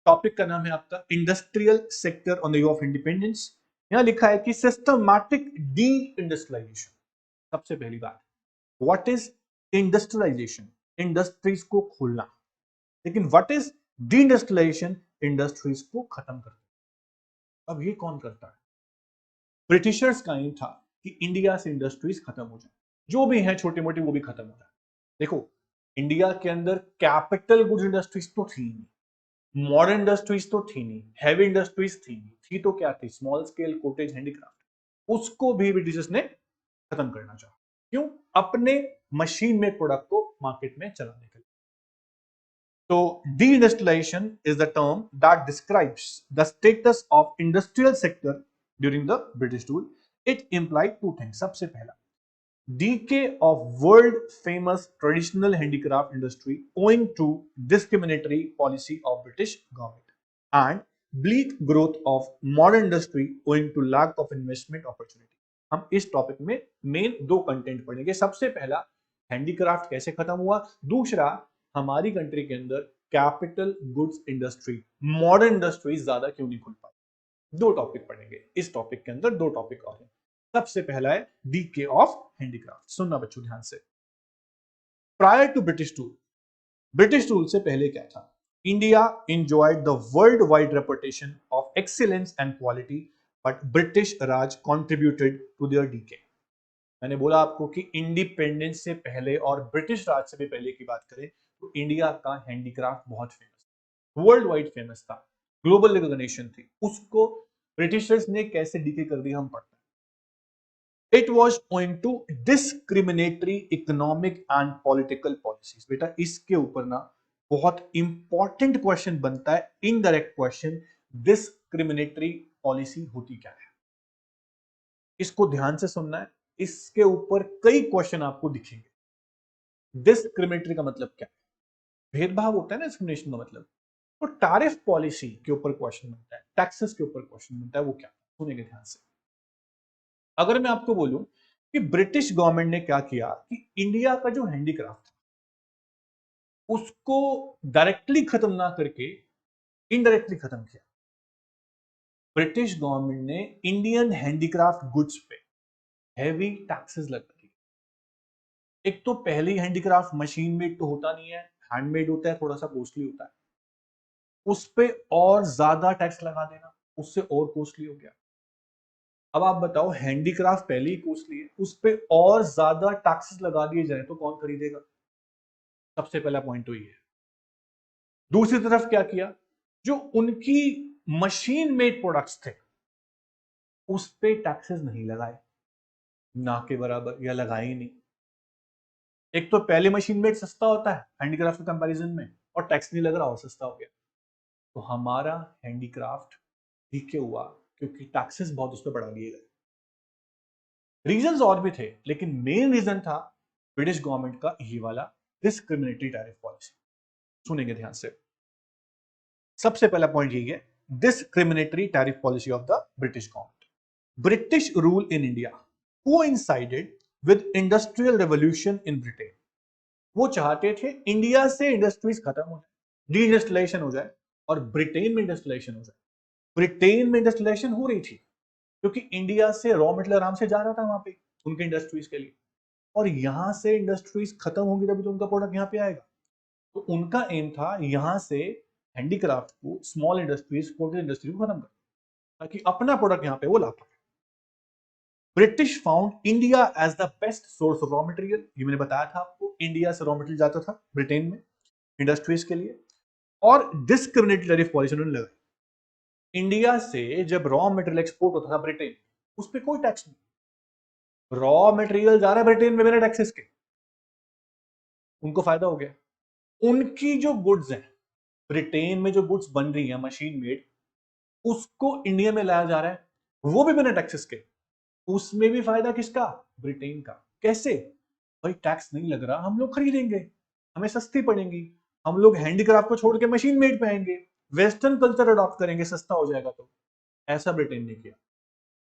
Topic का नाम है आपका industrial sector on the way of independence. यहां लिखा है कि सिस्टमैटिक डी इंडस्ट्रियलाइजेशन। सबसे पहली बात, व्हाट इज इंडस्ट्रियलाइजेशन? इंडस्ट्रीज को खोलना। लेकिन what is deindustrialization? Industries को खत्म करना। अब ये कौन करता है? ब्रिटिशर्स का एम था कि इंडिया से इंडस्ट्रीज खत्म हो जाए, जो भी है छोटे मोटे वो भी खत्म हो जाए। देखो, इंडिया के अंदर कैपिटल गुड्स इंडस्ट्रीज तो थी नहीं, मॉडर्न इंडस्ट्रीज तो थी नहीं, हैवी इंडस्ट्रीज थी नहीं, थी तो क्या थी? Small scale cottage handicraft. उसको भी ब्रिटिशर्स ने खत्म करना चाहा। क्यों? अपने मशीन मेड प्रोडक्ट को मार्केट में चलाने के लिए। तो deindustrialization is the term that describes the status of industrial sector during the British rule. It implied two things. सबसे पहला, decay of world famous traditional handicraft industry owing to discriminatory policy of British government, and bleak growth of modern industry owing to lack of investment opportunity. हम इस topic में main दो content पढ़ेंगे। सबसे पहला, handicraft कैसे खत्म हुआ। दूसरा, हमारी कंट्री के अंदर capital goods industry, modern industries ज्यादा क्यों नहीं खुल पाई। दो टॉपिक पढ़ेंगे इस टॉपिक के अंदर, दो टॉपिक और हैं। सबसे पहला है डीके ऑफ हैंडीक्राफ्ट। सुनना बच्चों ध्यान से। प्रायर टू ब्रिटिश रूल से पहले क्या था? India enjoyed the worldwide reputation of excellence and quality, but British Raj contributed to their decay. मैंने बोला आपको कि इंडिपेंडेंस से पहले और ब्रिटिश राज से भी पहले की बात करें तो इंडिया का हैंडीक्राफ्ट बहुत फेमस, वर्ल्ड वाइड फेमस था, ग्लोबल रिकॉग्निशन थी। उसको ब्रिटिशर्स ने कैसे डीके कर दिया हम पढ़ते हैं। It was owing to discriminatory economic and political policies. बेटा इसके ऊपर ना बहुत इंपॉर्टेंट क्वेश्चन बनता है, इनडायरेक्ट क्वेश्चन। डिस्क्रिमिनेटरी पॉलिसी होती क्या है? इसको ध्यान से सुनना है, इसके ऊपर कई क्वेश्चन आपको दिखेंगे। डिस्क्रिमिनेटरी का मतलब क्या है? भेदभाव होता है ना डिस्क्रिमिनेशन का मतलब। तो टैरिफ पॉलिसी के ऊपर क्वेश्चन बनता है, टैक्सेस के ऊपर क्वेश्चन बनता है, वो क्या? सुनेंगे ध्यान से। अगर मैं आपको बोलूं कि ब्रिटिश गवर्नमेंट ने क्या किया कि इंडिया का जो हैंडीक्राफ्ट उसको डायरेक्टली खत्म ना करके इनडायरेक्टली खत्म किया। ब्रिटिश गवर्नमेंट ने इंडियन हैंडीक्राफ्ट गुड्स पे हैवी टैक्सेस लगा दिए। एक तो पहली हैंडीक्राफ्ट मशीन मेड तो होता नहीं है, हैंडमेड होता है, थोड़ा सा कॉस्टली होता है। उस पे और ज्यादा टैक्स लगा देना, उससे और कॉस्टली हो गया। अब आप बताओ, हैंडीक्राफ्ट पहले ही कॉस्टली है, उस पे और ज्यादा टैक्सेस लगा दिए जाए तो कौन खरीदेगा? सबसे पहला पॉइंट तो ये है। दूसरी तरफ क्या किया, जो उनकी मशीन मेड प्रोडक्ट्स थे उस पे टैक्सेस नहीं लगाए, ना के बराबर, या लगाए ही नहीं। एक तो पहले मशीन मेड सस्ता होता है हैंडीक्राफ्ट के कंपैरिजन में, और टैक्स नहीं लग रहा और सस्ता हो गया। तो हमारा हैंडीक्राफ्ट ठीक हुआ क्योंकि टैक्सेस बहुत उस पर बढ़ा दिए गए। रीजंस और भी थे, लेकिन मेन रीजन था ब्रिटिश गवर्नमेंट का ये वाला डिस्क्रिमिनेटरी टैरिफ पॉलिसी। सुनेंगे ध्यान से। सबसे पहला पॉइंट यही है, discriminatory tariff policy of the British government. British rule in India coincided with industrial revolution in Britain. वो चाहते थे इंडिया से इंडस्ट्रीज खत्म हो जाए, डी इंडस्ट्रियलाइजेशन हो जाए, और ब्रिटेन में इंडस्ट्रियलाइजेशन हो जाए। ब्रिटेन में इंडस्ट्रियलाइजेशन हो रही थी क्योंकि इंडिया से रॉ मटेरियल आराम से जा रहा था वहां पे उनके इंडस्ट्रीज के लिए, और यहां से इंडस्ट्रीज खत्म होंगी तभी तो उनका प्रोडक्ट यहाँ पे आएगा। तो उनका एम था यहां से हैंडीक्राफ्ट को, स्मॉल इंडस्ट्रीज, कोटेज इंडस्ट्री को खत्म कर, ताकि अपना प्रोडक्ट यहाँ पे वो ला पाए। British found India as the best source of raw material. ये मैंने बताया था आपको, इंडिया से रॉ मटेरियल जाता था ब्रिटेन में इंडस्ट्रीज के लिए, और डिस्क्रिमिनेटरी टैरिफ पॉलिसी उन्होंने लगाई। इंडिया से जब रॉ मटेरियल एक्सपोर्ट होता था ब्रिटेन, उस पर कोई टैक्स नहीं। रॉ मटेरियल जा रहा है ब्रिटेन में बिना टैक्सेस के, उनको फायदा हो गया। उनकी जो गुड्स हैं, ब्रिटेन में जो गुड्स बन रही है मशीन मेड, उसको इंडिया में लाया जा रहा है, वो भी बिना टैक्सेस के। उसमें भी फायदा किसका? ब्रिटेन का। कैसे? भाई टैक्स नहीं लग रहा, हम लोग खरीदेंगे, हमें सस्ती पड़ेंगी, हम लोग हैंडीक्राफ्ट को छोड़ के मशीन मेड पे आएंगे, वेस्टर्न कल्चर अडॉप्ट करेंगे, सस्ता हो जाएगा। तो ऐसा ब्रिटेन ने किया।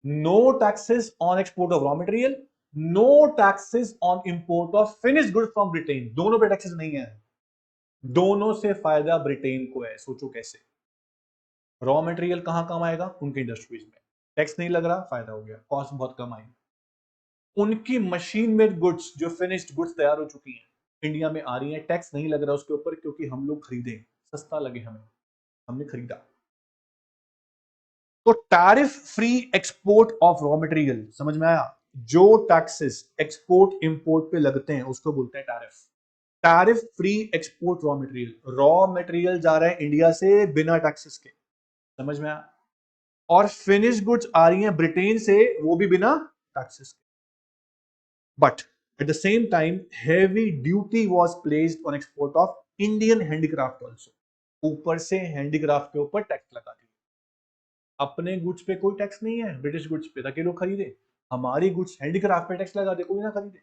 No taxes on export of raw material, no taxes on import of finished goods from Britain. दोनों पे टैक्सेस नहीं है, दोनों से फायदा ब्रिटेन को है। सोचो कैसे। रॉ मटेरियल कहाँ काम आएगा? उनके इंडस्ट्रीज में। टैक्स नहीं लग रहा, फायदा हो गया, कॉस्ट बहुत कम आई। उनकी मशीन मेड गुड्स, जो फिनिश्ड गुड्स तैयार हो चुकी हैं, इंडिया में आ रही हैं, टैक्स नहीं लग रहा उसके ऊपर, क्योंकि हम लोग खरीदे, सस्ता लगे हमें, हमने खरीदा। तो tariff free export of raw material, समझ में आया? जो टैक्सेस एक्सपोर्ट इंपोर्ट पे लगते हैं उसको बोलते हैं tariff. Tariff free export raw material जा रहा है इंडिया से बिना टैक्सेस के, समझ में आया? और फिनिश गुड्स आ रही हैं ब्रिटेन से, वो भी बिना टैक्सेस के। But at the same time heavy duty was placed on export of Indian handicraft also. ऊपर से हैंडीक्राफ्ट के ऊपर टैक्स लगा दिया। अपने गुड्स पे कोई टैक्स नहीं है, ब्रिटिश गुड्स पे, ताकि लोग खरीदे। हमारी गुड्स हैंडीक्राफ्ट पे टैक्स लगा दे, कोई ना खरीदे।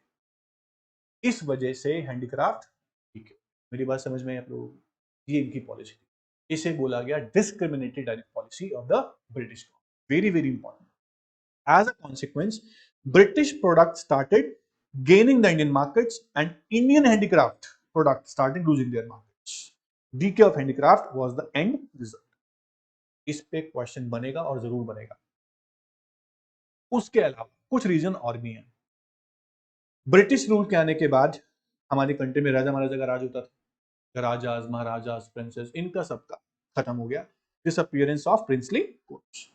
इस वजह से हैंडीक्राफ्ट, ठीक है, मेरी बात समझ में आप लोगों को? ये इनकी पॉलिसी थी। इसे बोला गया discriminatory tariff policy of the British. Very very important. As a consequence, British products started gaining the Indian markets and Indian handicraft products started losing their markets. Decay of handicraft was the end result. इस पे question बनेगा और जरूर बनेगा। उसके अलावा कुछ reason और भी हैं। ब्रिटिश रूल के आने के बाद हमारी कंट्री में राजा महाराजा का राज होता था। राजाज, महाराजाज, प्रिंसेस, इनका सबका खत्म हो गया। Disappearance of princely courts.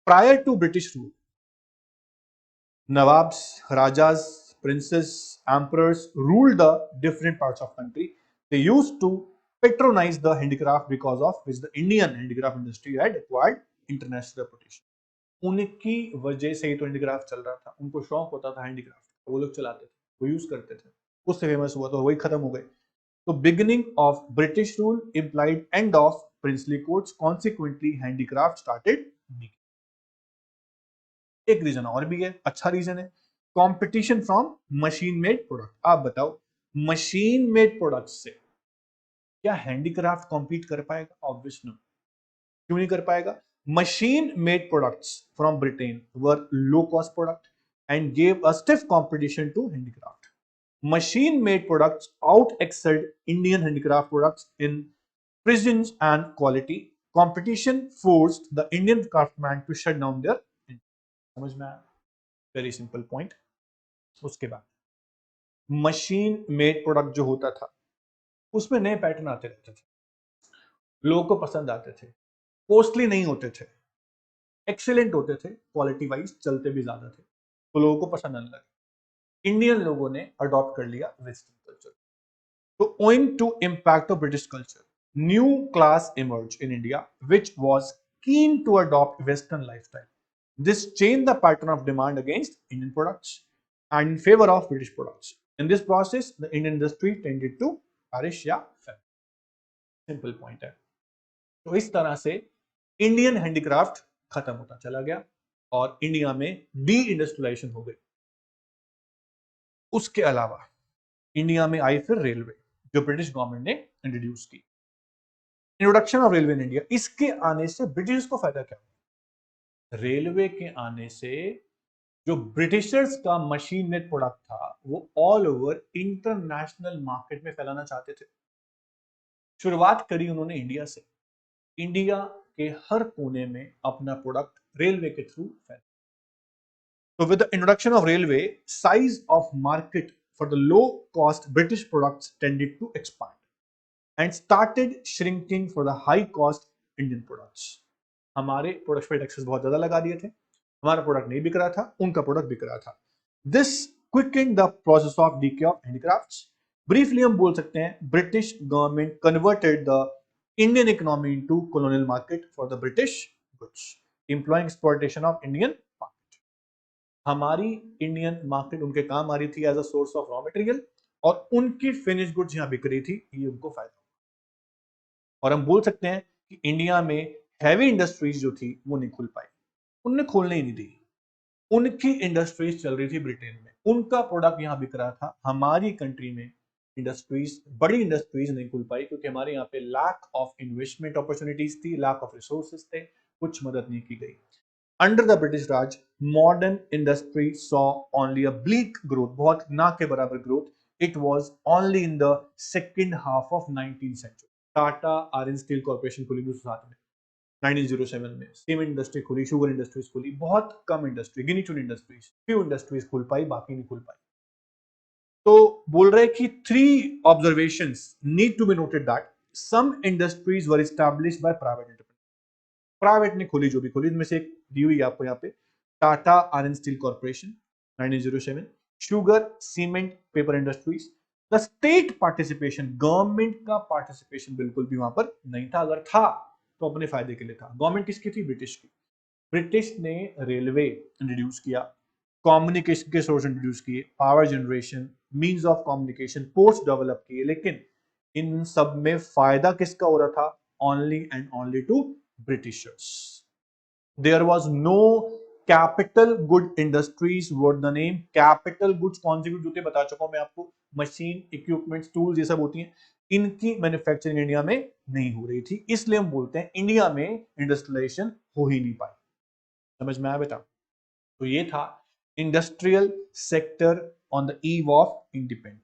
Prior to British rule, Nawabs, Rajas, princes, emperors ruled the different parts of country. They used to patronize the handicraft because of which the Indian handicraft industry had acquired international reputation. उनकी वजह से ही तो handicraft चल रहा था। उनको शौक होता था हैंडीक्राफ्ट, वो लोग चलाते थे, वो यूज करते थे, उससे फेमस हुआ, तो वही खत्म हो गए। तो beginning of British rule implied end of princely courts, consequently handicraft started decaying. एक रीजन और भी है, अच्छा रीजन है, competition from machine made product. आप बताओ, मशीन मेड प्रोडक्ट से क्या हैंडीक्राफ्ट कॉम्पीट कर पाएगा? Obvious no. क्यों नहीं कर पाएगा? Machine made products from Britain were low cost product and gave a stiff competition to handicraft. Machine made products out excelled Indian handicraft products in precision and quality. Competition forced the Indian craftsman to shut down their. समझ में आया? Very simple point. उसके बाद machine made product जो होता था, उसमें नए पैटर्न आते रहते थे, लोगों को पसंद आते थे, कॉस्टली नहीं होते थे, एक्सीलेंट होते थे, क्वालिटी वाइज चलते भी ज्यादा थे, तो लोगों को पसंद आने लगे। इंडियन लोगों ने अडॉप्ट कर लिया वेस्टर्न कल्चर। तो owing to impact of British culture, new class emerge in India which was keen to adopt western lifestyle. This changed the pattern of demand against Indian products and in favor of British products. In this process, the Indian industry tended to perish या fail. Simple point है। तो इस तरह से Indian handicraft खत्म होता चला गया और इंडिया में डी इंडस्ट्रियलाइजेशन हो गई। उसके अलावा इंडिया में आई फिर रेलवे, जो ब्रिटिश गवर्नमेंट ने इंट्रोड्यूस की। Introduction of railway in India, इसके आने से ब्रिटिश को फायदा क्या? रेलवे के आने से जो ब्रिटिशर्स का मशीन मेड प्रोडक्ट था, वो ऑल ओवर इंटरनेशनल मार्केट में फैलाना चाहते थे। शुरुआत करी उन्होंने इंडिया से। इंडिया के हर कोने में अपना प्रोडक्ट रेलवे के थ्रू फैला। So with the introduction of railway, size of market for the low cost British products tended to expand and started shrinking for the high cost Indian products. हमारे products पे taxes बहुत ज्यादा लगा दिए थे, हमारा प्रोडक्ट नहीं बिक रहा था, उनका प्रोडक्ट बिक रहा था। This quickened the process of decay of handicrafts. Briefly हम बोल सकते हैं British government converted the Indian economy into colonial market for the British goods, employing exploitation of Indian market. हमारी इंडियन मार्केट उनके काम आ रही थी as a source of raw material, और उनकी फिनिश गुड्स यहां बिक रही थी, ये उनको फायदा। और हम बोल सकते हैं कि इंडिया में हैवी इंडस्ट्रीज जो थी वो नहीं खुल पाई, उनने खोलने ही नहीं दी। उनकी इंडस्ट्रीज चल रही थी ब्रिटेन में, उनका प्रोडक्ट यहाँ बिक रहा था। हमारी कंट्री में इंडस्ट्रीज, बड़ी इंडस्ट्रीज नहीं खुल पाई, क्योंकि हमारे यहाँ पे लैक ऑफ इन्वेस्टमेंट अपॉर्चुनिटीज थी, लैक ऑफ रिसोर्सेज थे, कुछ मदद नहीं की गई। Under the British Raj, modern industry saw only a bleak growth, बहुत ना के बराबर growth. It was only in the second half of 19th century. Tata iron steel corporation खुली 1907 में, 1907 में सीमेंट इंडस्ट्री खुली, शुगर इंडस्ट्रीज खुली, बहुत कम इंडस्ट्री, गिनी चुनी इंडस्ट्रीज, फ्यू इंडस्ट्रीज खुल पाई, बाकी नहीं खुल पाई। तो बोल रहे कि 3 observations need to be noted that some industries were established by private entrepreneur. Private ने खोली जो भी खोली, इनमें से एक दी हुई आपको यहाँ पे, Tata iron steel corporation 1907, sugar, cement, paper industries. The state participation, government का पार्टिसिपेशन बिल्कुल भी वहां पर नहीं था, अगर था तो अपने फायदे के लिए था। गवर्नमेंट किसकी थी? ब्रिटिश की। ब्रिटिश ने रेलवे इंट्रोड्यूस किया, कम्युनिकेशन के सोर्स इंट्रोड्यूस किए, power generation, means of communication, ports develop किए, लेकिन इन सब में फायदा किसका हो रहा था? Only and only to Britishers. There was no capital good industries. What the name? Capital goods कौन सी गुड्स होती है बता चुका हूं मैं आपको, मशीन, इक्विपमेंट्स, टूल्स, ये सब होती हैं। इनकी मैन्युफैक्चरिंग इंडिया में नहीं हो रही थी, इसलिए हम बोलते हैं इंडिया में इंडस्ट्रियलाइजेशन हो ही नहीं पाई। समझ में आया बेटा? तो ये था industrial sector on the eve of independence.